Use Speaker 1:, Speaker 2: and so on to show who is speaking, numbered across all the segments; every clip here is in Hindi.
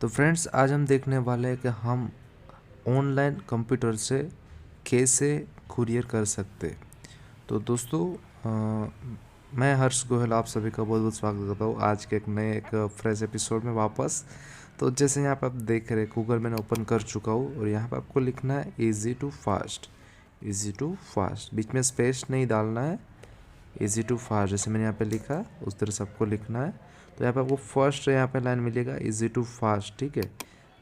Speaker 1: तो फ्रेंड्स आज हम देखने वाले हैं कि हम ऑनलाइन कंप्यूटर से कैसे कुरियर कर सकते। तो दोस्तों मैं हर्ष गोयल आप सभी का बहुत बहुत स्वागत करता हूँ आज के एक फ्रेश एपिसोड में वापस। तो जैसे यहाँ पे आप देख रहे हैं गूगल मैंने ओपन कर चुका हूँ और यहाँ पे आपको लिखना है easy to fast. Easy to fast बीच में स्पेस नहीं डालना है, इजी टू फास्ट जैसे मैंने यहाँ पे लिखा उस तरह से आपको लिखना है। तो यहाँ पे आपको फर्स्ट यहाँ पे लाइन मिलेगा इजी टू फास्ट, ठीक है।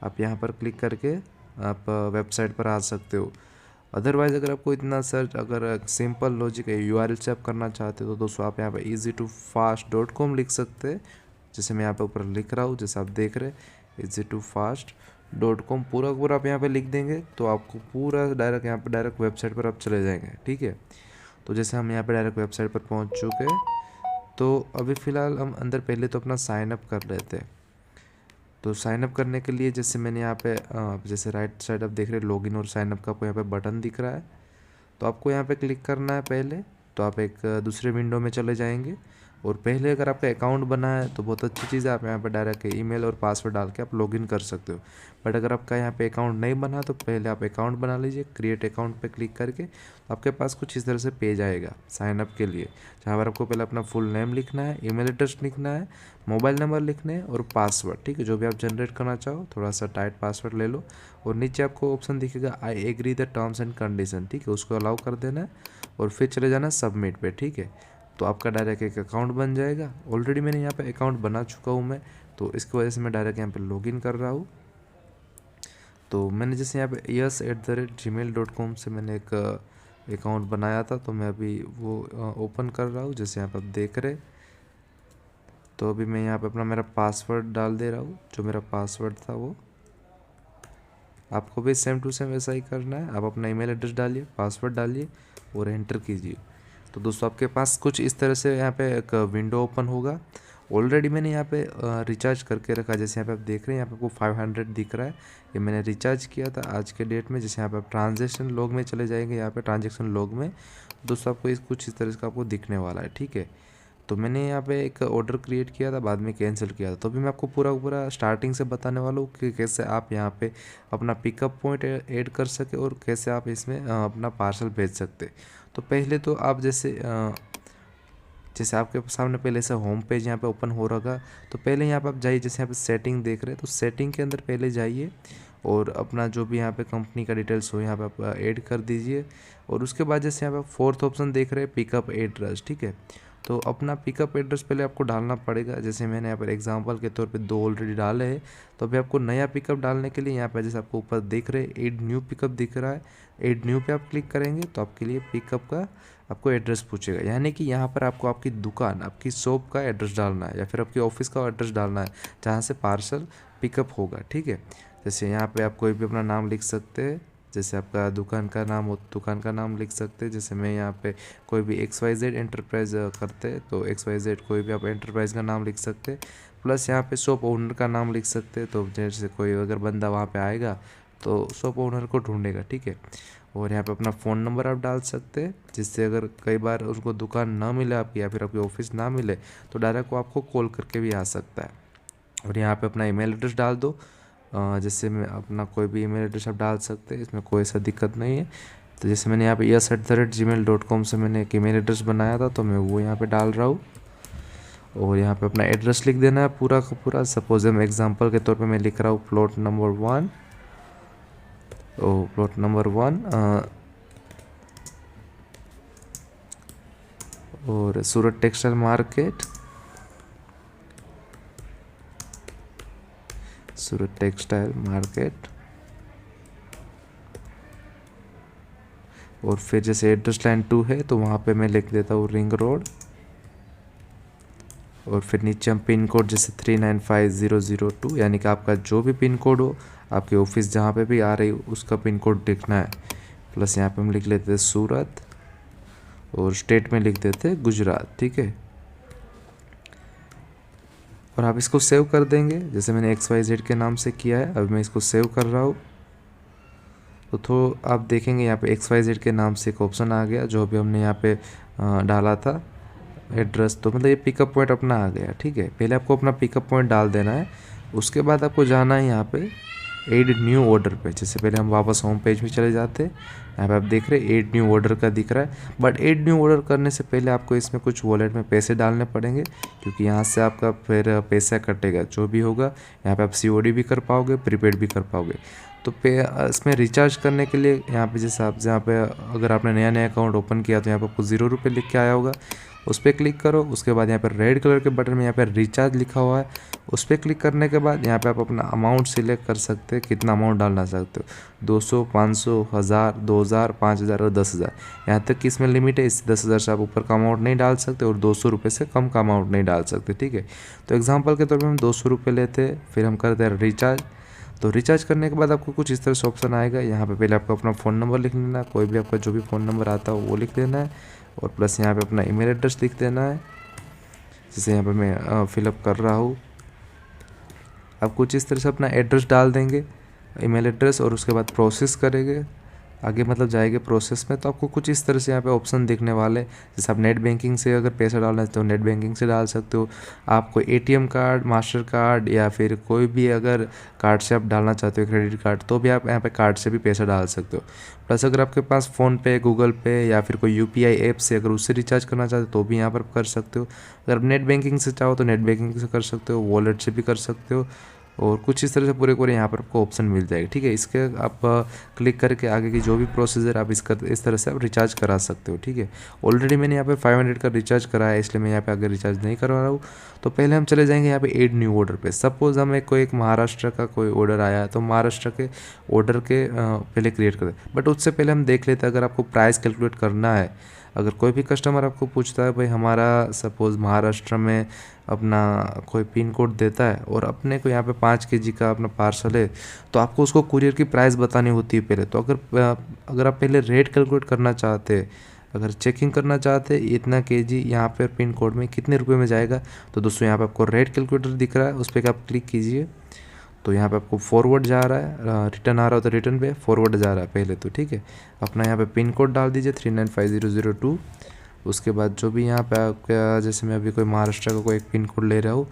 Speaker 1: आप यहाँ पर क्लिक करके आप वेबसाइट पर आ सकते हो। अदरवाइज़ अगर आपको इतना सर्च अगर सिंपल लॉजिक है यूआरएल से आप करना चाहते हो तो दोस्तों आप यहाँ पे easy2fast.com लिख सकते हैं। जैसे मैं यहाँ पे ऊपर लिख रहा हूँ, जैसे आप देख रहे हैं easy2fast.com पूरा पूरा आप यहाँ पे लिख देंगे तो आपको पूरा डायरेक्ट यहाँ पे डायरेक्ट वेबसाइट पर आप चले जाएंगे, ठीक है। तो जैसे हम यहाँ पे डायरेक्ट वेबसाइट पर पहुँच चुके हैं तो अभी फ़िलहाल हम अंदर पहले तो अपना साइन अप कर लेते हैं। तो साइन अप करने के लिए जैसे मैंने यहाँ पे जैसे राइट साइड आप देख रहे हैं लॉगिन और साइन अप का आपको यहाँ पे बटन दिख रहा है। तो आपको यहाँ पे क्लिक करना है पहले। तो आप एक दूसरे विंडो में चले जाएंगे और पहले अगर आपका अकाउंट बना है तो बहुत अच्छी चीज़ है, आप यहाँ पे डायरेक्ट ईमेल और पासवर्ड डाल के आप लॉगिन कर सकते हो। बट अगर आपका यहाँ पे अकाउंट नहीं बना तो पहले आप अकाउंट बना लीजिए। क्रिएट अकाउंट पे क्लिक करके आपके पास कुछ इस तरह से पेज आएगा साइन अप के लिए, जहाँ पर आपको पहले अपना फुल नेम लिखना है, ईमेल एड्रेस लिखना है, मोबाइल नंबर लिखने हैं और पासवर्ड, ठीक है, जो भी आप जनरेट करना चाहो। थोड़ा सा टाइट पासवर्ड ले लो और नीचे आपको ऑप्शन दिखेगा I agree the terms and condition, ठीक है, उसको अलाउ कर देना है और फिर चले जाना सबमिट पे, ठीक है। तो आपका डायरेक्ट एक अकाउंट बन जाएगा। ऑलरेडी मैंने यहाँ पे अकाउंट बना चुका हूँ मैं, तो इसकी वजह से मैं डायरेक्ट यहाँ पे लॉगिन कर रहा हूँ। तो मैंने जैसे यहाँ पे yes@gmail.com से मैंने एक अकाउंट बनाया था, तो मैं अभी वो ओपन कर रहा हूँ जैसे यहाँ पे आप देख रहे। तो अभी मैं यहाँ पे अपना मेरा पासवर्ड डाल दे रहा हूँ, जो मेरा पासवर्ड था वो आपको भी सेम टू सेम वैसा ही करना है। आप अपना ईमेल एड्रेस डालिए, पासवर्ड डालिए और एंटर कीजिए। तो दोस्तों आपके पास कुछ इस तरह से यहाँ पे एक विंडो ओपन होगा। ऑलरेडी मैंने यहाँ पे रिचार्ज करके रखा, जैसे यहाँ पे आप देख रहे हैं यहाँ पे आपको 500 दिख रहा है, ये मैंने रिचार्ज किया था आज के डेट में। जैसे यहाँ पे आप ट्रांजेक्शन लॉग में चले जाएंगे, यहाँ पे ट्रांजेक्शन लॉग में दोस्तों आपको कुछ इस तरह से आपको दिखने वाला है, ठीक है। तो मैंने यहाँ पे एक ऑर्डर क्रिएट किया था, बाद में कैंसिल किया था। तो अभी मैं आपको पूरा पूरा स्टार्टिंग से बताने वाला हूँ कि कैसे आप यहाँ पे अपना पिकअप पॉइंट ऐड कर सके और कैसे आप इसमें अपना पार्सल भेज सकते। तो पहले तो आप जैसे आपके सामने पहले से होम पेज यहाँ पे ओपन हो रहा, तो पहले यहाँ पे आप जाइए, जैसे यहाँ पे सेटिंग देख रहे हैं तो सेटिंग के अंदर पहले जाइए और अपना जो भी यहाँ पे कंपनी का डिटेल्स हो यहाँ पे आप ऐड कर दीजिए। और उसके बाद जैसे यहाँ पे फोर्थ ऑप्शन देख रहे हैं पिकअप एड्रेस, ठीक है। तो अपना पिकअप एड्रेस पहले आपको डालना पड़ेगा। जैसे मैंने यहाँ पर एग्जांपल के तौर पे 2 ऑलरेडी डाले हैं, तो अभी आपको नया पिकअप डालने के लिए यहाँ पर जैसे आपको ऊपर दिख रहे एड न्यू पिकअप दिख रहा है, एड न्यू पे आप क्लिक करेंगे तो आपके लिए पिकअप का आपको एड्रेस पूछेगा। यानी कि यहाँ पर आपको आपकी दुकान, आपकी शॉप का एड्रेस डालना है या फिर आपकी ऑफिस का एड्रेस डालना है जहाँ से पार्सल पिकअप होगा, ठीक है। जैसे यहाँ पे आप कोई भी अपना नाम लिख सकते हैं, जैसे आपका दुकान का नाम हो दुकान का नाम लिख सकते हैं। जैसे मैं यहाँ पे कोई भी XYZ एंटरप्राइज करते हैं तो XYZ कोई भी आप एंटरप्राइज का नाम लिख सकते हैं। प्लस यहाँ पे शॉप ओनर का नाम लिख सकते हैं, तो जैसे कोई अगर बंदा वहाँ पे आएगा तो शॉप ओनर को ढूंढेगा, ठीक है। और यहाँ पे अपना फ़ोन नंबर आप डाल सकते हैं, जिससे अगर कई बार उसको दुकान ना मिले आपकी या फिर आपकी ऑफिस ना मिले तो डायरेक्ट वो आपको कॉल करके भी आ सकता है। और यहाँ पे अपना ईमेल एड्रेस डाल दो, जैसे मैं अपना कोई भी ईमेल एड्रेस आप डाल सकते हैं, इसमें कोई ऐसा दिक्कत नहीं है। तो जैसे मैंने यहाँ पे yes@gmail.com से मैंने एक ईमेल एड्रेस बनाया था तो मैं वो यहाँ पे डाल रहा हूँ। और यहाँ पे अपना एड्रेस लिख देना है पूरा का पूरा। सपोज हम एग्जांपल के तौर पे मैं लिख रहा हूँ प्लॉट नंबर 1, प्लॉट नंबर 1 और सूरत टेक्सटाइल मार्केट, सूरत टेक्सटाइल मार्केट। और फिर जैसे एड्रेस लाइन 2 है तो वहाँ पे मैं लिख देता हूँ रिंग रोड। और फिर नीचे हम पिन कोड जैसे 395002, यानी कि आपका जो भी पिन कोड हो आपके ऑफिस जहाँ पे भी आ रही हो उसका पिन कोड लिखना है। प्लस यहाँ पे हम लिख लेते हैं सूरत और स्टेट में लिख देते हैं गुजरात, ठीक है। और आप इसको सेव कर देंगे जैसे मैंने XYZ के नाम से किया है। अभी मैं इसको सेव कर रहा हूँ तो आप देखेंगे यहाँ पे XYZ के नाम से एक ऑप्शन आ गया, जो भी हमने यहाँ पे डाला था एड्रेस। तो मतलब ये पिकअप पॉइंट अपना आ गया, ठीक है। पहले आपको अपना पिकअप पॉइंट डाल देना है उसके बाद आपको जाना है यहाँ पे ऐड न्यू ऑर्डर पे। जैसे पहले हम वापस होम पेज में चले जाते हैं, यहाँ पे आप देख रहे हैं ऐड न्यू ऑर्डर का दिख रहा है। बट ऐड न्यू ऑर्डर करने से पहले आपको इसमें कुछ वॉलेट में पैसे डालने पड़ेंगे, क्योंकि यहाँ से आपका फिर पैसा कटेगा जो भी होगा। यहाँ पे आप COD भी कर पाओगे, प्रीपेड भी कर पाओगे। तो इसमें रिचार्ज करने के लिए यहाँ पे जैसे आप यहाँ पे अगर आपने नया नया अकाउंट ओपन किया तो यहाँ पे आपको 0 रुपये लिख के आया होगा, उस पर क्लिक करो। उसके बाद यहाँ पर रेड कलर के बटन में यहाँ पर रिचार्ज लिखा हुआ है, उस पर क्लिक करने के बाद यहाँ पे आप अपना अमाउंट सिलेक्ट कर सकते हैं, कितना अमाउंट डालना चाहते हो, 200, 500, 1000, 2000, 5000 और 10,000। यहाँ तक कि इसमें लिमिट है, इस 10,000 से आप ऊपर का अमाउंट नहीं डाल सकते और 200 रुपये से कम का अमाउंट नहीं डाल सकते, ठीक है। तो एग्जाम्पल के तौर पर हम 200 रुपये लेते हैं, फिर हम करते हैं रिचार्ज। तो रिचार्ज करने के बाद आपको कुछ इस तरह से ऑप्शन आएगा। यहाँ पे पहले आपको अपना फ़ोन नंबर लिख लेना है, कोई भी आपका जो भी फ़ोन नंबर आता है वो लिख देना है, और प्लस यहाँ पे अपना ईमेल एड्रेस लिख देना है, जैसे यहाँ पे मैं फिलअप कर रहा हूँ। आप कुछ इस तरह से अपना एड्रेस डाल देंगे, ईमेल एड्रेस, और उसके बाद प्रोसेस करेंगे, आगे मतलब जाएंगे प्रोसेस में। तो आपको कुछ इस तरह से यहाँ पे ऑप्शन दिखने वाले, जैसे आप नेट बैंकिंग से अगर पैसा डालना है तो नेट बैंकिंग से डाल सकते हो। आप कोई ATM कार्ड, मास्टर कार्ड या फिर कोई भी अगर कार्ड से आप डालना चाहते हो, क्रेडिट कार्ड, तो भी आप यहाँ पे कार्ड से भी पैसा डाल सकते हो। प्लस अगर आपके पास फ़ोनपे, गूगल पे या फिर कोई UPI ऐप से अगर उससे रिचार्ज करना चाहते हो तो भी यहाँ पर कर सकते हो। अगर नेट बैंकिंग से चाहो तो नेट बैंकिंग से कर सकते हो, वॉलेट से भी कर सकते हो, और कुछ इस तरह से पूरे यहाँ पर आपको ऑप्शन मिल जाएगा, ठीक है। इसके आप क्लिक करके आगे की जो भी प्रोसीजर आप इस तरह से आप रिचार्ज करा सकते हो, ठीक है। ऑलरेडी मैंने यहाँ पे 500 का रिचार्ज कराया है, इसलिए मैं यहाँ पे आगे रिचार्ज नहीं करवा रहा हूँ। तो पहले हम चले जाएंगे यहाँ पे ऐड न्यू ऑर्डर पे। सपोज हमें कोई एक महाराष्ट्र का कोई ऑर्डर आया है, तो महाराष्ट्र के ऑर्डर के पहले क्रिएट करें। बट उससे पहले हम देख लेते हैं, अगर आपको प्राइस कैलकुलेट करना है, अगर कोई भी कस्टमर आपको पूछता है भाई हमारा सपोज़ महाराष्ट्र में अपना कोई पिन कोड देता है और अपने को यहाँ पे 5 kg का अपना पार्सल है, तो आपको उसको कुरियर की प्राइस बतानी होती है पहले। तो अगर आप पहले रेट कैलकुलेट करना चाहते हैं, अगर चेकिंग करना चाहते हैं इतना kg यहाँ पर पिन कोड में कितने रुपए में जाएगा, तो दोस्तों यहाँ पे आपको रेट कैलकुलेटर दिख रहा है, उस पर आप क्लिक कीजिए। तो यहाँ पे आपको फॉरवर्ड जा रहा है, रिटर्न आ रहा हो तो रिटर्न पे, फॉरवर्ड जा रहा है पहले तो, ठीक है। अपना यहाँ पे पिन कोड डाल दीजिए 395002। उसके बाद जो भी यहाँ पे आपका, जैसे मैं अभी कोई महाराष्ट्र का कोई एक पिन कोड ले रहा हूँ,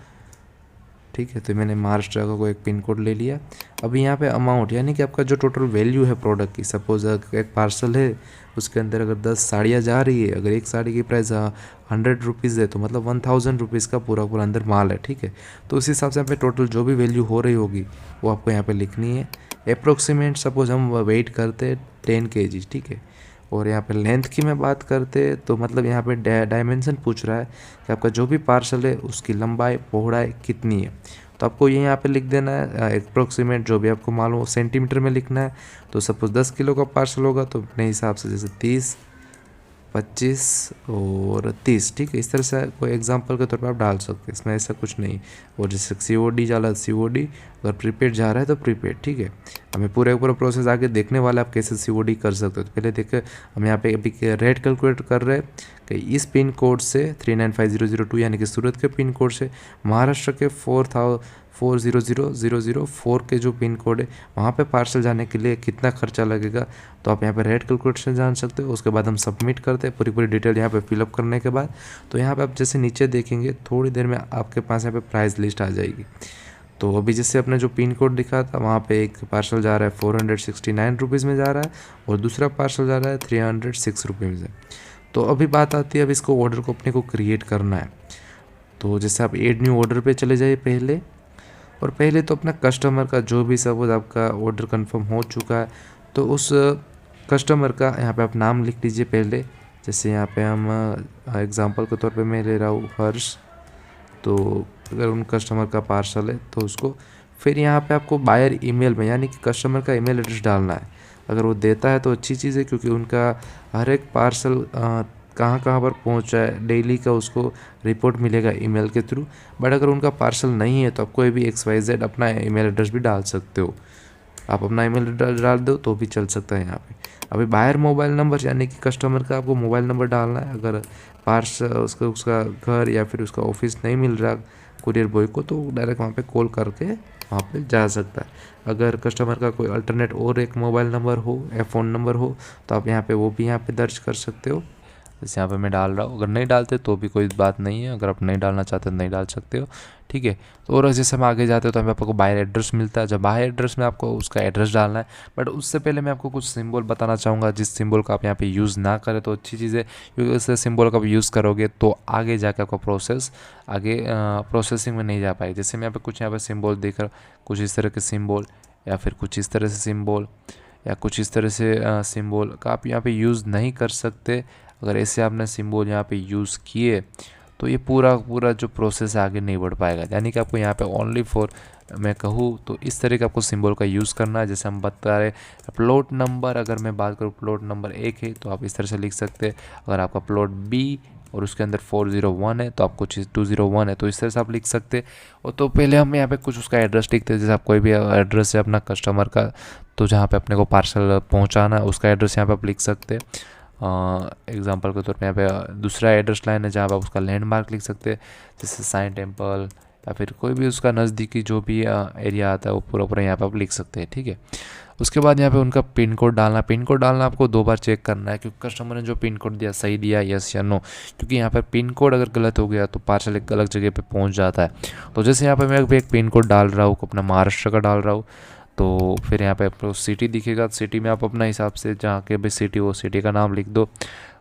Speaker 1: ठीक है, तो मैंने महाराष्ट्र का कोई एक पिन कोड ले लिया। अभी यहाँ पे अमाउंट यानी कि आपका जो टोटल वैल्यू है प्रोडक्ट की, सपोज एक पार्सल है, उसके अंदर अगर 10 साड़ियाँ जा रही है, अगर एक साड़ी की प्राइस 100 रुपीज़ है, तो मतलब 1000 रुपीज़ का पूरा अंदर माल है, ठीक है। तो उस हिसाब से यहाँ पे टोटल जो भी वैल्यू हो रही होगी वो आपको यहाँ पे लिखनी है। अप्रोक्सीमेट सपोज हम वेट करते 10 kg, ठीक है। और यहाँ पे लेंथ की मैं बात करते तो मतलब यहाँ पे डायमेंशन पूछ रहा है कि आपका जो भी पार्सल है उसकी लंबाई पौड़ाई कितनी है। तो आपको ये यहाँ पे लिख देना है अप्रोक्सीमेट, जो भी आपको मालूम हो सेंटीमीटर में लिखना है। तो सपोज 10 किलो का पार्सल होगा तो अपने हिसाब से जैसे 30, 25 और 30, ठीक है। इस तरह से कोई एग्जांपल के तौर पर आप डाल सकते हैं, इसमें ऐसा कुछ नहीं। और जैसे COD जा रहा है COD, अगर प्रीपेड जा रहा है तो प्रीपेड, ठीक है। हमें पूरा प्रोसेस आगे देखने वाला है आप कैसे COD कर सकते हो। तो पहले देखिए हम यहाँ पे अभी रेट कैलकुलेट कर रहे हैं कि इस पिन कोड से 395002 यानी कि सूरत के पिन कोड से महाराष्ट्र के 400,004 के जो पिन कोड है वहाँ पे पार्सल जाने के लिए कितना खर्चा लगेगा। तो आप यहाँ पे रेट कैलकुलेशन जान सकते हो। उसके बाद हम सबमिट करते हैं पूरी डिटेल यहाँ पे फिलअप करने के बाद। तो यहाँ पे आप जैसे नीचे देखेंगे थोड़ी देर में आपके पास यहाँ पे प्राइस लिस्ट आ जाएगी। तो अभी जैसे अपने जो पिन कोड दिखा था वहाँ पे एक पार्सल जा रहा है 469 रुपीज़ में जा रहा है, और दूसरा पार्सल जा रहा है 306 रुपीज़ में। तो अभी बात आती है अब इसको ऑर्डर को अपने को क्रिएट करना है। तो जैसे आप ऐड न्यू ऑर्डर पे चले जाइए पहले, और पहले तो अपना कस्टमर का जो भी सपोज आपका ऑर्डर कंफर्म हो चुका है तो उस कस्टमर का यहाँ पे आप नाम लिख लीजिए पहले। जैसे यहाँ पे हम एग्जांपल के तौर पे मैं ले रहा हूँ हर्ष। तो अगर उन कस्टमर का पार्सल है तो उसको फिर यहाँ पे आपको बायर ईमेल में यानी कि कस्टमर का ईमेल एड्रेस डालना है। अगर वो देता है तो अच्छी चीज़ है, क्योंकि उनका हर एक पार्सल कहाँ पर पहुँचा है डेली का उसको रिपोर्ट मिलेगा ईमेल के थ्रू। बट अगर उनका पार्सल नहीं है तो आप कोई भी XYZ अपना ईमेल एड्रेस भी डाल सकते हो। आप अपना ईमेल एड्रेस डाल दो तो भी चल सकता है यहाँ पे। अभी बाहर मोबाइल नंबर यानी कि कस्टमर का आपको मोबाइल नंबर डालना है। अगर पार्सल उसका घर या फिर उसका ऑफिस नहीं मिल रहा कुरियर बॉय को, तो डायरेक्ट वहाँ पे कॉल करके वहाँ पे जा सकता है। अगर कस्टमर का कोई अल्टरनेट और एक मोबाइल नंबर हो या फ़ोन नंबर हो तो आप यहाँ पे वो भी यहाँ पे दर्ज कर सकते हो। जैसे यहाँ पे मैं डाल रहा हूँ। अगर नहीं डालते तो भी कोई बात नहीं है, अगर आप नहीं डालना चाहते तो नहीं डाल सकते हो, ठीक है। तो और जैसे हम आगे जाते हो तो हमें आपको बायर एड्रेस मिलता है। जब बायर एड्रेस में आपको उसका एड्रेस डालना है, बट उससे पहले मैं आपको कुछ सिंबल बताना चाहूँगा जिस सिंबल का आप यहाँ पे यूज़ ना करें तो अच्छी चीज़ है, क्योंकि उस सिंबल का आप यूज़ करोगे तो आगे जाके आपका प्रोसेस आगे प्रोसेसिंग में नहीं जा पाएगी। जैसे मैं यहाँ पे कुछ यहाँ पे सिंबल देख रहा हूँ, कुछ इस तरह के सिंबल या फिर कुछ इस तरह से सिंबल या कुछ इस तरह से सिंबल का आप यहाँ पे यूज़ नहीं कर सकते। अगर ऐसे आपने सिंबल यहाँ पे यूज़ किए तो ये पूरा जो प्रोसेस है आगे नहीं बढ़ पाएगा। यानी कि आपको यहाँ पे ओनली फॉर मैं कहूँ तो इस तरह का आपको सिंबल का यूज़ करना है। जैसे हम बता रहे प्लॉट नंबर, अगर मैं बात करूँ प्लॉट नंबर 1 है तो आप इस तरह से लिख सकते हैं। अगर आपका प्लॉट बी और उसके अंदर 401 है तो आपको 201 है तो इस तरह से आप लिख सकते हैं। और तो पहले हम यहाँ पे कुछ उसका एड्रेस लिखते हैं। जैसे आप कोई भी एड्रेस है अपना कस्टमर का, तो जहाँ पे अपने को पार्सल पहुँचाना है उसका एड्रेस यहाँ पे आप लिख सकते हैं। एग्जांपल के तौर पे यहाँ पे दूसरा एड्रेस लाइन है जहाँ पे आप उसका लैंडमार्क लिख सकते हैं, जैसे साइन टेम्पल या फिर कोई भी उसका नज़दीकी जो भी एरिया आता है वो पूरा यहाँ पे आप लिख सकते हैं, ठीक है। उसके बाद यहाँ पे उनका पिन कोड डालना। पिन कोड डालना आपको 2 बार चेक करना है क्योंकि कस्टमर ने जो पिन कोड दिया सही दिया यस या नो, क्योंकि यहाँ पर पिन कोड अगर गलत हो गया तो पार्सल एक अलग जगह पे पहुँच जाता है। तो जैसे यहाँ पे मैं एक पिन कोड डाल रहा हूँ, अपना महाराष्ट्र का डाल रहा हूँ, तो फिर यहाँ पे आपको सिटी दिखेगा। सिटी में आप अपना हिसाब से जहाँ के भी सिटी वो सिटी का नाम लिख दो।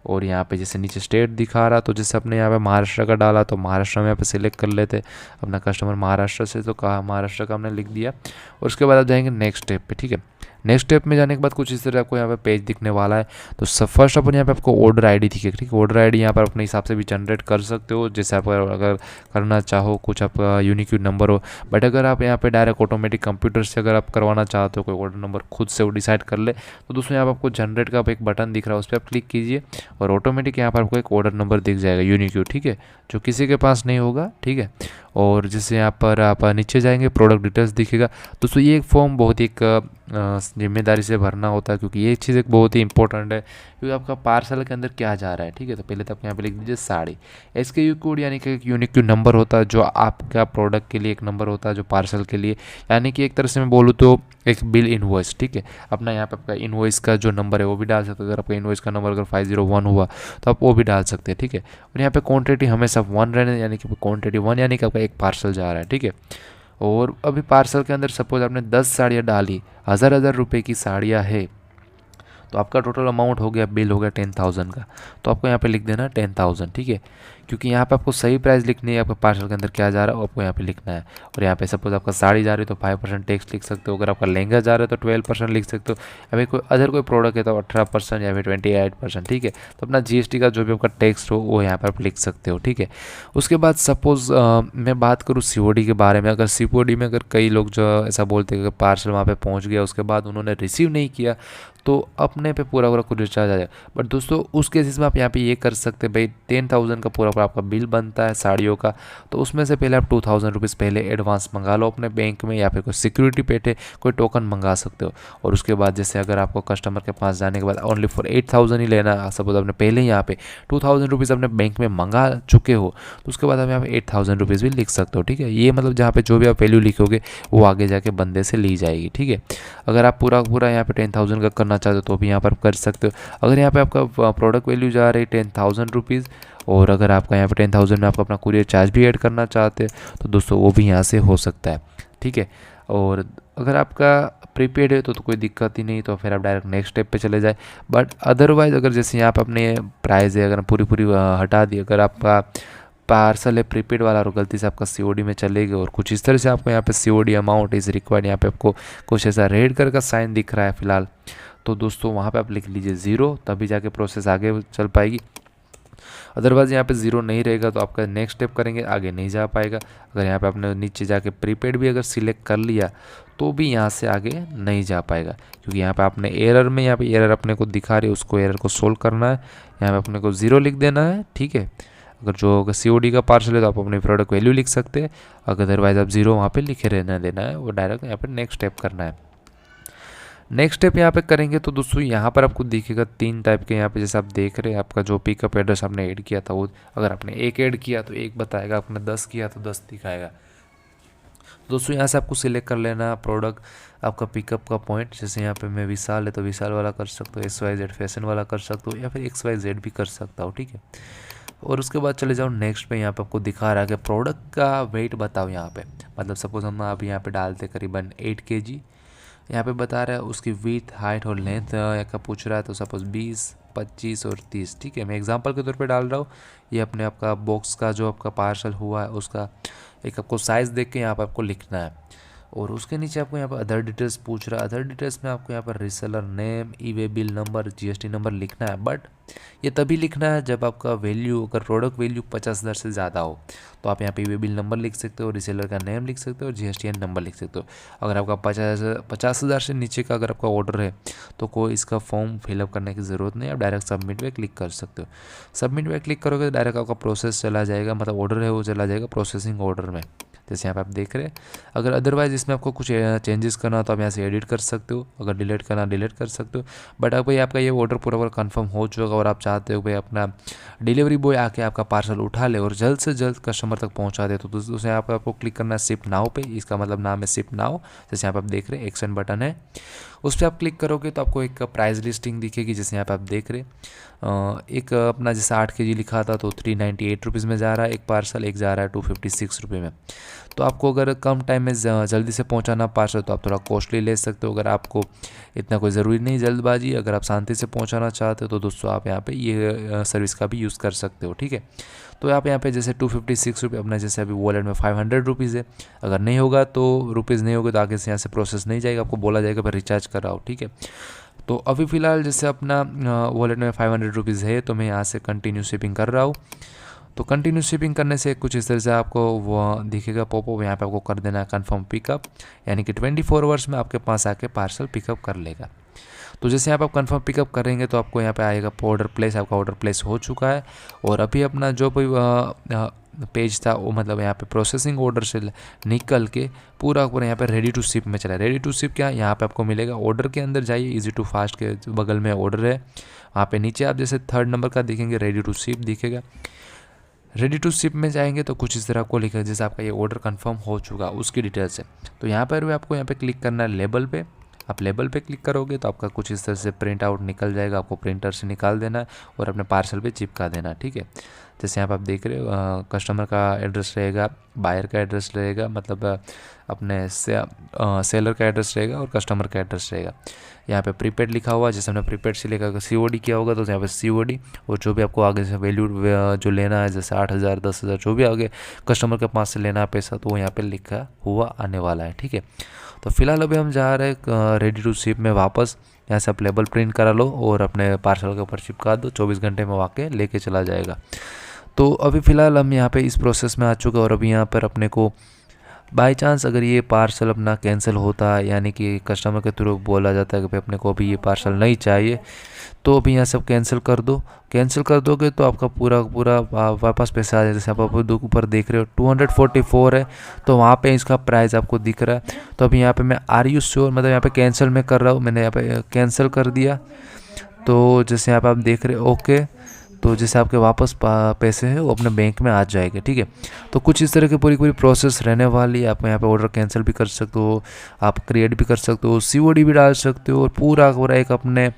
Speaker 1: और यहाँ पे जैसे नीचे स्टेट दिखा रहा, तो जैसे अपने यहाँ पे महाराष्ट्र का डाला तो महाराष्ट्र में यहाँ पे सिलेक्ट कर लेते अपना कस्टमर महाराष्ट्र से, तो कहा महाराष्ट्र का हमने लिख दिया। और उसके बाद आप जाएंगे नेक्स्ट स्टेप पे, ठीक है। नेक्स्ट स्टेप में जाने के बाद कुछ इस तरह आपको यहाँ पे पेज दिखने वाला है। तो सब फर्स्ट अपन यहाँ पे आपको ऑर्डर आईडी दिखेगी, ठीक है। ऑर्डर आईडी यहाँ पर अपने हिसाब से भी जनरेट कर सकते हो, जैसे आप अगर करना चाहो कुछ आपका यूनिक नंबर हो। बट अगर आप यहाँ पे डायरेक्ट ऑटोमेटिक कंप्यूटर से अगर आप करवाना चाहते हो कोई ऑर्डर नंबर खुद से वो डिसाइड कर ले, तो दोस्तों यहाँ पर आपको जनरेट का एक बटन दिख रहा है, उस पर आप क्लिक कीजिए और ऑटोमेटिक यहाँ पर आपको एक ऑर्डर नंबर दिख जाएगा यूनिक, ठीक है, जो किसी के पास नहीं होगा, ठीक है। और जैसे यहाँ पर आप नीचे जाएंगे प्रोडक्ट डिटेल्स दिखेगा। दोस्तों ये एक फॉर्म बहुत ही जिम्मेदारी से भरना होता है, क्योंकि ये चीज़ एक बहुत ही इंपॉर्टेंट है, क्योंकि आपका पार्सल के अंदर क्या जा रहा है, ठीक है। तो पहले तो आप यहाँ पे लिख दीजिए साड़ी। SKU कोड यानी कि एक यूनिक नंबर होता है जो आपका प्रोडक्ट के लिए एक नंबर होता है जो पार्सल के लिए, यानी कि एक तरह से मैं बोलूँ तो एक बिल इनवॉइस, ठीक है। अपना यहाँ पे आपका इनवॉइस का जो नंबर है वो भी डाल सकते हो। अगर आपका इनवॉइस का नंबर अगर 501 हुआ तो आप वो भी डाल सकते हैं, ठीक है। और यहाँ पे क्वांटिटी हमेशा 1 रहने, यानी कि क्वांटिटी 1 यानी कि आपका एक पार्सल जा रहा है, ठीक है। और अभी पार्सल के अंदर सपोज आपने 10 साड़ियाँ डाली, हज़ार रुपये की साड़ियाँ है, तो आपका टोटल अमाउंट हो गया, बिल हो गया 10,000 का। तो आपको यहाँ पे लिख देना 10,000, ठीक है, क्योंकि यहाँ पे आपको सही प्राइस लिखनी है, आपका पार्सल के अंदर क्या जा रहा है वो आपको यहाँ पे लिखना है। और यहाँ पे सपोज आपका साड़ी जा रही है तो 5% टैक्स लिख सकते हो, अगर आपका लहंगा जा रहा है तो 12% लिख सकते हो, या फिर कोई प्रोडक्ट है तो 18% या फिर 28%, ठीक है। तो अपना GST का जो भी आपका टैक्स हो वो यहाँ पर आप लिख सकते हो, ठीक है। उसके बाद सपोज मैं बात करूँ COD के बारे में। अगर COD में अगर कई लोग जो ऐसा बोलते हैं कि पार्सल वहाँ पर पहुँच गया उसके बाद उन्होंने रिसीव नहीं किया तो अपने पे पूरा कुछ रिचार्ज आ जाएगा। बट दोस्तों उस केसेस में आप यहाँ पे ये कर सकते हैं, भाई 10,000 का पूरा आपका बिल बनता है साड़ियों का, तो उसमें से पहले आप 2,000 रुपीज़ पहले एडवांस मंगा लो अपने बैंक में, या फिर कोई सिक्योरिटी पे कोई टोकन मंगा सकते हो। और उसके बाद जैसे अगर आपको कस्टमर के पास जाने के बाद ओनली फॉर 8,000 ही लेना, सपोज आपने पहले ही यहाँ पे 2,000 रुपीज़ अपने बैंक में मंगा चुके हो, तो उसके बाद आप यहाँ पे 8,000 रुपीज़ भी लिख सकते हो, ठीक है। ये मतलब जहाँ पे जो भी आप वैल्यू लिखोगे वो आगे जाके बंदे से ली जाएगी, ठीक है। अगर आप पूरा यहाँ पे 10,000 का करना चाहते हो तो भी यहाँ पर कर सकते हो। अगर यहाँ पे आपका प्रोडक्ट वैल्यू जा रही है 10,000 रुपीज़, और अगर आपका यहाँ पे 10,000 में आपका अपना कुरियर चार्ज भी ऐड करना चाहते हैं तो दोस्तों वो भी यहाँ से हो सकता है, ठीक है। और अगर आपका प्रीपेड है तो कोई दिक्कत ही नहीं, तो फिर आप डायरेक्ट नेक्स्ट स्टेप पे चले जाए। बट अदरवाइज अगर जैसे यहाँ पे अपने प्राइस है अगर पूरी हटा दी, अगर आपका पार्सल है प्रीपेड वाला और गलती से आपका COD में चले गए और कुछ इस तरह से आपको यहाँ पे COD अमाउंट इज़ रिक्वायर्ड, यहाँ पे आपको कुछ ऐसा रेड कलर का साइन दिख रहा है फिलहाल, तो दोस्तों वहाँ पे आप लिख लीजिए 0, तभी जाके प्रोसेस आगे चल पाएगी। अदरवाइज यहाँ पे 0 नहीं रहेगा तो आपका नेक्स्ट स्टेप करेंगे आगे नहीं जा पाएगा। अगर यहाँ पे आपने नीचे जाके प्रीपेड भी अगर सिलेक्ट कर लिया तो भी यहाँ से आगे नहीं जा पाएगा, क्योंकि यहाँ पे आपने एरर में यहाँ पे एरर अपने को दिखा रही है, उसको एरर को सोल्व करना है। यहाँ पे अपने को 0 लिख देना है, ठीक है। अगर जो COD का पार्सल है तो आप अपने प्रोडक्ट वैल्यू लिख सकते हैं, अदरवाइज आप 0 वहाँ पे लिखे रहना देना है, वो डायरेक्ट यहाँ पे नेक्स्ट स्टेप करना है। नेक्स्ट स्टेप यहाँ पे करेंगे तो दोस्तों यहाँ पर आपको दिखेगा 3 टाइप के, यहाँ पे जैसे आप देख रहे हैं आपका जो पिकअप एड्रेस आपने ऐड किया था वो, अगर आपने 1 ऐड किया तो 1 बताएगा, आपने 10 किया तो 10 दिखाएगा। दोस्तों यहाँ से आपको सिलेक्ट कर लेना प्रोडक्ट, आपका पिकअप का पॉइंट। जैसे यहाँ पे मैं विशाल है तो विशाल वाला कर सकता हूँ, XYZ फैशन वाला कर सकता हूँ, या फिर XYZ भी कर सकता हूँ, ठीक है। और उसके बाद चले जाओ नेक्स्ट पे। यहाँ पे आपको दिखा रहा है कि प्रोडक्ट का वेट बताओ यहाँ पे, मतलब सपोज हम अभी यहाँ पे डालते करीबन 8 kg। यहाँ पे बता रहा है उसकी विथ, हाइट और लेंथ यहाँ का पूछ रहा है, तो सपोज 20, 25 और 30, ठीक है। मैं एग्जांपल के तौर पे डाल रहा हूँ। ये अपने आपका बॉक्स का जो आपका पार्सल हुआ है उसका एक आपको साइज़ देख के यहाँ पर आपको लिखना है। और उसके नीचे आपको यहाँ पर अदर डिटेल्स पूछ रहा है। अदर डिटेल्स में आपको यहाँ पर reseller name, e-way bill number, GST number लिखना है। बट ये तभी लिखना है जब आपका वैल्यू, अगर प्रोडक्ट वैल्यू 50,000 से ज़्यादा हो तो आप यहाँ पे ई-वे बिल नंबर लिख सकते हो, रीसेलर का नेम लिख सकते हो और GSTN नंबर लिख सकते हो। अगर आपका 50,000 से नीचे का अगर आपका ऑर्डर है तो कोई इसका फॉर्म फिलअप करने की ज़रूरत नहीं है, आप डायरेक्ट सबमिट पे क्लिक कर सकते हो। सबमिट पे क्लिक करोगे तो डायरेक्ट आपका प्रोसेस चला जाएगा, मतलब ऑर्डर है वो चला जाएगा प्रोसेसिंग ऑर्डर में, जैसे यहाँ पे आप देख रहे हैं। अगर अदरवाइज इसमें आपको कुछ चेंजेस करना हो तो आप यहाँ से एडिट कर सकते हो, अगर डिलीट करना डिलीट कर सकते हो। बट अब भाई आपका ये ऑर्डर पूरा पूरा कंफर्म हो चुका और आप चाहते हो भाई अपना डिलीवरी बॉय आके आपका पार्सल उठा ले और जल्द से जल्द कस्टमर तक पहुँचा दे, तो दोस्तों यहाँ पर आपको क्लिक करना है शिप नाउ पे। इसका मतलब नाम है शिप नाउ। जैसे यहाँ पर आप देख रहे हैं एक्शन बटन है, उस पर आप क्लिक करोगे तो आपको एक प्राइस लिस्टिंग दिखेगी। जैसे यहाँ पे आप देख रहे एक अपना जैसे 8 kg लिखा था तो 398 रुपीज़ में जा रहा है एक पार्सल, एक जा रहा है 256 रुपये में। तो आपको अगर कम टाइम में जल्दी से पहुंचाना पार्सल तो आप थोड़ा कॉस्टली ले सकते हो। अगर आपको इतना कोई ज़रूरी नहीं जल्दबाजी, अगर आप शांति से पहुंचाना चाहते हो तो दोस्तों आप यहाँ पे ये सर्विस का भी यूज़ कर सकते हो, ठीक है। तो आप यहाँ पे जैसे 256 रुपये अपना, जैसे अभी वॉलेट में 500 रुपीज़ है, अगर नहीं होगा तो रुपीज़ नहीं होगा तो आगे से यहाँ से प्रोसेस नहीं जाएगा, आपको बोला जाएगा फिर रिचार्ज कराओ, ठीक है। तो अभी फ़िलहाल जैसे अपना वॉलेट में 500 रुपीज़ है तो मैं यहाँ से कंटिन्यू शिपिंग कर रहा हूँ। तो कंटिन्यू शिपिंग करने से कुछ इस तरह से आपको वो दिखेगा पॉपअप, यहाँ पे आपको कर देना है कन्फर्म पिकअप, यानी कि 24 आवर्स में आपके पास आके पार्सल पिकअप कर लेगा। तो जैसे यहाँ पर आप कन्फर्म पिकअप करेंगे तो आपको यहाँ पे आएगा ऑर्डर प्लेस, आपका ऑर्डर प्लेस हो चुका है। और अभी अपना जो भी पेज था वो मतलब यहाँ पे प्रोसेसिंग ऑर्डर से निकल के पूरा पूरा यहाँ पे रेडी टू शिप में चला है। रेडी टू शिप क्या, यहाँ पे आपको मिलेगा ऑर्डर के अंदर जाइए, इजी टू फास्ट के बगल में ऑर्डर है, वहाँ पे नीचे आप जैसे 3rd नंबर का देखेंगे रेडी टू शिप दिखेगा। रेडी टू शिप में जाएंगे तो कुछ इस तरह आपको लिखा है जैसे आपका ये ऑर्डर कंफर्म हो चुका उसकी डिटेल्स है। तो यहाँ पर भी आपको यहाँ पे क्लिक करना है लेबल पे। आप लेबल पे क्लिक करोगे तो आपका कुछ इस तरह से प्रिंट आउट निकल जाएगा, आपको प्रिंटर से निकाल देना है और अपने पार्सल पे चिपका देना, ठीक है। जैसे यहाँ पर आप देख रहे हो कस्टमर का एड्रेस रहेगा, बायर का एड्रेस रहेगा, मतलब अपने सेलर का एड्रेस रहेगा और कस्टमर का एड्रेस रहेगा। यहाँ पे प्रीपेड लिखा हुआ है, जैसे हमने प्रीपेड से लिखा COD किया होगा तो यहाँ पे COD, और जो भी आपको आगे से वैल्यू जो लेना है जैसे 8,000 10,000 जो भी आगे कस्टमर के पास से लेना है पैसा तो वो यहाँ पे लिखा हुआ आने वाला है, ठीक है। तो फिलहाल अभी हम जा रहे हैं रेडी टू शिप में वापस। यहाँ से आप लेबल प्रिंट करा लो और अपने पार्सल के ऊपर चिपका दो, 24 घंटे में वाके लेके चला जाएगा। तो अभी फ़िलहाल हम यहाँ पे इस प्रोसेस में आ चुके हैं और अभी यहाँ पर अपने को बाई चांस अगर ये पार्सल अपना कैंसिल होता है, यानी कि कस्टमर के थ्रू बोला जाता है कि भाई अपने को अभी ये पार्सल नहीं चाहिए, तो अभी यहाँ सब कैंसिल कर दो। कैंसिल कर दोगे तो आपका पूरा पूरा वापस पैसा आ जाए। जैसे आप ऊपर देख रहे हो 244 है, तो वहाँ पे इसका प्राइस आपको दिख रहा है। तो अभी यहाँ पे मैं आर यू श्योर, मतलब यहाँ पे कैंसिल मैं कर रहा हूँ, मैंने यहाँ पे कैंसिल कर दिया। तो जैसे यहाँ पे आप देख रहे हो ओके, तो जैसे आपके वापस पैसे हैं वो अपने बैंक में आ जाएंगे, ठीक है। तो कुछ इस तरह की पूरी पूरी प्रोसेस रहने वाली है। आप यहाँ पे ऑर्डर कैंसिल भी कर सकते हो, आप क्रिएट भी कर सकते हो, COD भी डाल सकते हो और पूरा पूरा एक अपने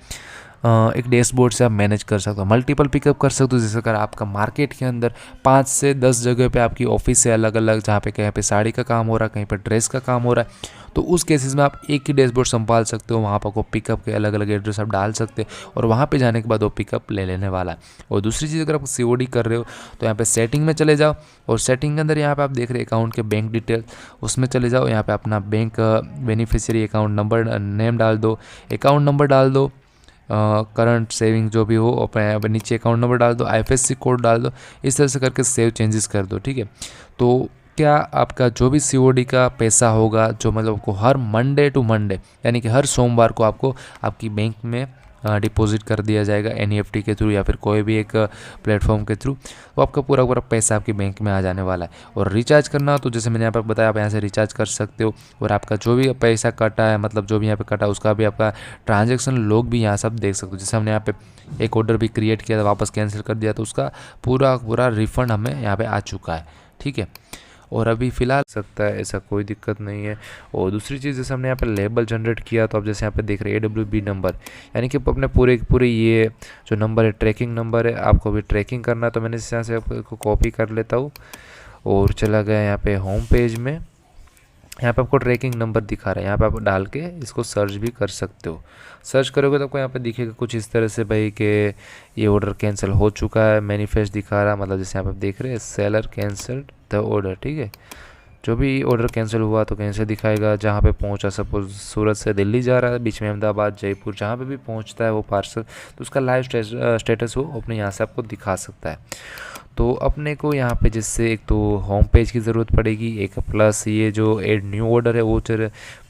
Speaker 1: एक डैशबोर्ड से आप मैनेज कर सकते हो, मल्टीपल पिकअप कर सकते हो। जैसे अगर आपका मार्केट के अंदर 5 से 10 जगह पे आपकी ऑफिस है अलग अलग, जहाँ पे कहीं पे साड़ी का काम हो रहा है, कहीं पे ड्रेस का काम हो रहा है, तो उस केसेस में आप एक ही डैशबोर्ड संभाल सकते हो। वहाँ पर आपको पिकअप के अलग अलग एड्रेस आप डाल सकते हो और वहाँ पे जाने के बाद वो पिकअप ले लेने वाला है। और दूसरी चीज़, अगर आप COD कर रहे हो तो यहाँ पे सेटिंग में चले जाओ और सेटिंग के अंदर यहाँ पे आप देख रहे हैं अकाउंट के बैंक डिटेल, उसमें चले जाओ। यहाँ पे अपना bank beneficiary account number name डाल दो, अकाउंट नंबर डाल दो, करंट सेविंग जो भी हो अपने नीचे अकाउंट नंबर डाल दो, IFSC कोड डाल दो। इस तरह से करके सेव चेंजेस कर दो, ठीक है। तो क्या आपका जो भी COD का पैसा होगा, जो मतलब आपको हर मंडे टू मंडे यानी कि हर सोमवार को आपको आपकी बैंक में डिपॉजिट कर दिया जाएगा NEFT के थ्रू या फिर कोई भी एक प्लेटफॉर्म के थ्रू। तो आपका पूरा पूरा पैसा आपकी बैंक में आ जाने वाला है। और रिचार्ज करना तो जैसे मैंने यहाँ पर बताया, आप यहाँ से रिचार्ज कर सकते हो और आपका जो भी पैसा कटा है, मतलब जो भी यहाँ पे कटा उसका भी आपका ट्रांजेक्शन लॉग भी यहाँ सब देख सकते हो। जैसे हमने यहाँ पे एक ऑर्डर भी क्रिएट किया था, वापस कैंसिल कर दिया, तो उसका पूरा पूरा रिफंड हमें यहाँ पर आ चुका है, ठीक है। और अभी फ़िलहाल सकता है, ऐसा कोई दिक्कत नहीं है। और दूसरी चीज़, जैसे हमने यहाँ पे लेबल जनरेट किया, तो आप जैसे यहाँ पे देख रहे हैं AWB नंबर, यानी कि अपने पूरे पूरे ये जो नंबर है ट्रैकिंग नंबर है, आपको भी ट्रैकिंग करना है। तो मैंने इस यहाँ से आपको कॉपी कर लेता हूँ और चला गया यहाँ पे होम पेज में। यहाँ पे आपको ट्रैकिंग नंबर दिखा रहा है, यहाँ पे आप डाल के इसको सर्च भी कर सकते हो। सर्च करोगे तो आपको यहाँ पे दिखेगा कुछ इस तरह से भाई कि ये ऑर्डर कैंसिल हो चुका है, मैनिफेस्ट दिखा रहा है, मतलब जैसे यहाँ पे आप देख रहे हैं सेलर कैंसल्ड द ऑर्डर, ठीक है। जो भी ऑर्डर कैंसिल हुआ तो कैंसिल दिखाएगा। जहाँ पे पहुँचा, सपोज सूरत से दिल्ली जा रहा है, बीच में अहमदाबाद, जयपुर, जहाँ पे भी पहुँचता है वो पार्सल, तो उसका लाइव स्टेटस वो अपने यहाँ से आपको दिखा सकता है। तो अपने को यहाँ पे जिससे एक तो होम पेज की ज़रूरत पड़ेगी, एक प्लस ये जो ऐड न्यू ऑर्डर है वो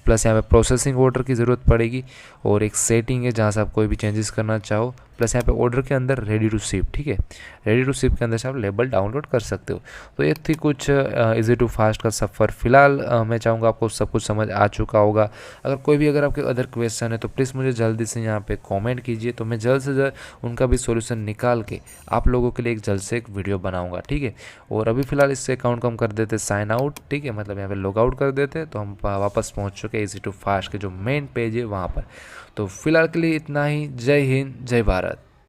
Speaker 1: प्लस यहाँ पे प्रोसेसिंग ऑर्डर की ज़रूरत पड़ेगी, और एक सेटिंग है जहाँ से आप कोई भी चेंजेस करना चाहो, प्लस यहाँ पे ऑर्डर के अंदर रेडी टू शिप, ठीक है। रेडी टू शिप के अंदर से आप लेबल डाउनलोड कर सकते हो। तो ये थी कुछ इजी टू फास्ट का सफ़र। फिलहाल मैं चाहूँगा आपको सब कुछ समझ आ चुका होगा। अगर आपके अदर क्वेश्चन है तो प्लीज़ मुझे जल्दी से यहाँ पे कमेंट कीजिए, तो मैं जल्द से जल्द उनका भी सॉल्यूशन निकाल के आप लोगों के लिए एक जल्द से एक वीडियो बनाऊँगा, ठीक है। और अभी फ़िलहाल इससे अकाउंट को हम कर देते साइन आउट, ठीक है, मतलब यहाँ पे लॉग आउट कर देते, तो हम वापस पहुँच चुके इजी टू फास्ट के जो मेन पेज है वहाँ पर। तो फिलहाल के लिए इतना ही। जय हिंद, जय भारत।